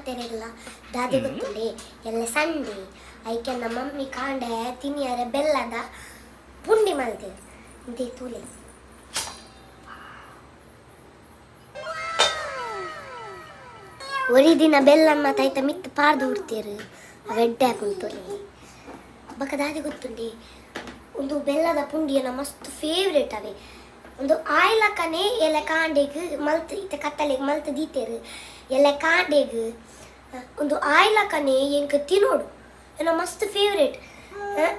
ಮಾತೆರೆಲ್ಲ ದಾದಿ ಗೊತ್ತುಂಡೆ ಎಲ್ಲ ಸಂಡೆ ಐಕೆ ನಮ್ಮ ಮಮ್ಮಿ ಕಾಂಡೆ ತಿನ್ನಿಯರೆ ಬೆಲ್ಲದ ಪುಂಡಿ ಮಲ್ತೇವೆ ಇಂತೆ ತೂಲೆ ಒರಿ ದಿನ ಬೆಲ್ಲಮ್ಮ ತೈತ ಮಿತ್ತು ಪಾರ್ದು ಉಡ್ತೀರು ಅವೆಡ್ಡೆ ಹಾಕುಂಟು ಬಕ್ಕ ದಾದಿ ಗೊತ್ತುಂಡಿ ಒಂದು ಬೆಲ್ಲದ ಪುಂಡಿಯನ್ನ ಮಸ್ತ್ ಫೇವ್ರೇಟ್ ಅವೆ ಒಂದು ಆಯ್ಲಕ್ಕನೆ ಎಲೆ ಕಾಂಡೆಗೆ ಮಲ್ತ್ ಇತ್ತೆ ಕತ್ತಲೆಗೆ ಮಲ್ತ್ ದೀತೇರು ಎಲೆ ಕಾಂಡೆಗೆ ಒಂದು ಆಯ್ಲಕ್ಕನೆ ಎಂಕ್ ತಿನ್ನೋಡು ಏನೋ ಮಸ್ತ್ ಫೇವ್ರೇಟ್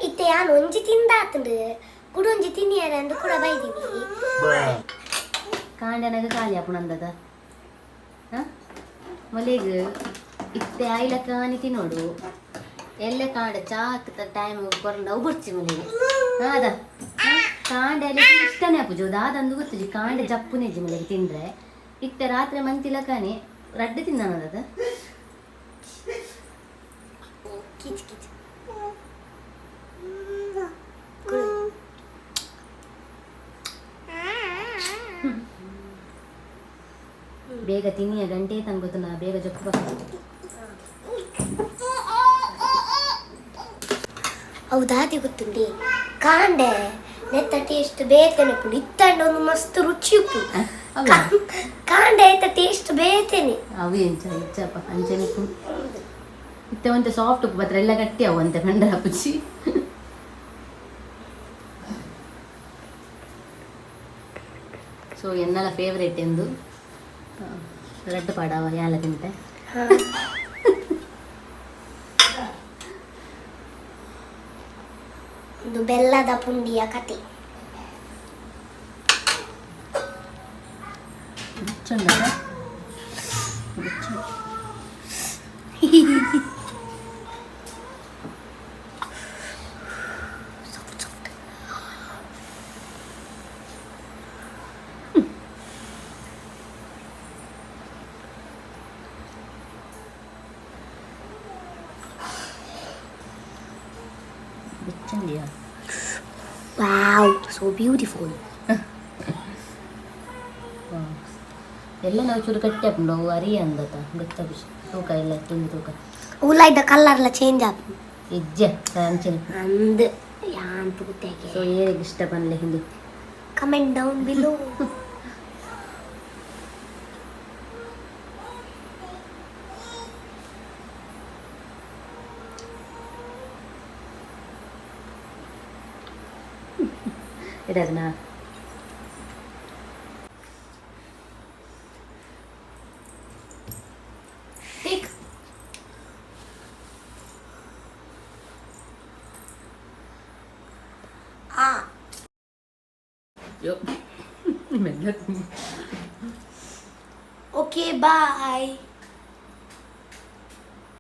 ಇತ್ತೆ ಯಾನು ಒಂಜಿ ತಿಂದಾತಂಡು ಕುಡು ಒಂಜಿ ತಿನ್ನಿಯಾರ ಅಂದು ಕೂಡ ಬೈದೀನಿ ಕಾಂಡೆನಾಗ ಖಾಲಿ ಆಪುಣಂದದ ಮಲೆಗೆ ಇತ್ತೆ ಆಯ್ಲಕ್ಕಾನಿ ತಿನ್ನೋಡು ಎಲ್ಲೆ ಕಾಂಡೆ ಚಾಕ್ ಟೈಮ್ ಕೊರಂಡ ಅವು ಬರ್ಚಿ ಮನೆಗೆ ಅದ ಕಾಂಡೆ ಅಲ್ಲಿ ಇಷ್ಟನೇ ಅಪ್ಪುಜು ದಾದಂದು ಗೊತ್ತುಜಿ ಕಾಂಡೆ ಜಪ್ಪುನೆಜ್ಜಿ ಮನೆಗೆ ತಿಂದ್ರೆ ಇತ್ತೆ ರಾತ್ರಿ ಮಂತಿಲ ಕಾನಿ ರಡ್ಡೆ ತಿನ್ನದ ಕಿಚ್ ಕಿಚ್ ಬೇಗ ತಿನ್ನಿಯ ಗಂಟೆ ತಂಗ ಗೊತ್ತಲ್ಲ ಬೇಗ ಜಪ್ಪು ಹೌದಾದಿ ಗೊತ್ತುಂಡಿ ಕಾಂಡೆ ನೆತ್ತ ಟೇಸ್ಟ್ ಬೇತೇನೆ ಪುಡಿ ಇತ್ತಂಡ ಒಂದು ಮಸ್ತ್ ರುಚಿ ಉಪ್ಪು ಕಾಂಡೆ ಆಯ್ತ ಟೇಸ್ಟ್ ಬೇತೇನೆ ಅವು ಇಚ್ಚಪ್ಪ ಅಂಚನೆ ಇತ್ತೆ ಒಂತೆ ಸಾಫ್ಟ್ ಉಪ್ಪು ಮಾತ್ರ ಎಲ್ಲ ಗಟ್ಟಿ ಅವು ಅಂತೆ ಕಂಡ ಹಪ್ಪುಚ್ಚಿ ಸೊ ಎನ್ನೆಲ್ಲ ಫೇವ್ರೇಟ್ ಎಂದು ರೆಡ್ ಪಾಡವ ಯಾಲ ತಿಂತೆ ಒಂದು ಬೆಲ್ಲದ ಪುಂಡಿಯ ಕತೆ Wow, so beautiful. ಎಲ್ಲ ನಾವು ಚೂರು ಕಟ್ಟಿ ಹಾಕೊಂಡು ಅವು ಅರಿ ಅಂದತ ಗೊತ್ತ ತೂಕ ಎಲ್ಲ ತುಂಬಿ ತೂಕ ಉಲ್ಲ ಇದ್ದ ಕಲರ್ ಎಲ್ಲ ಚೇಂಜ್ ಆಪು ಇಜ್ಜೆ ಅಂಚನೆ ಅಂದ್ ಯಾಂತ ಗೊತ್ತಾಗೆ ಸೊ ಏನಿಗೆ ಇಷ್ಟ ಬಂದ್ಲೆ ಹಿಂದೆ ಕಮೆಂಟ್ ಡೌನ್ ಬಿಲೋ ಇಡೋದನ್ನ Okay, bye.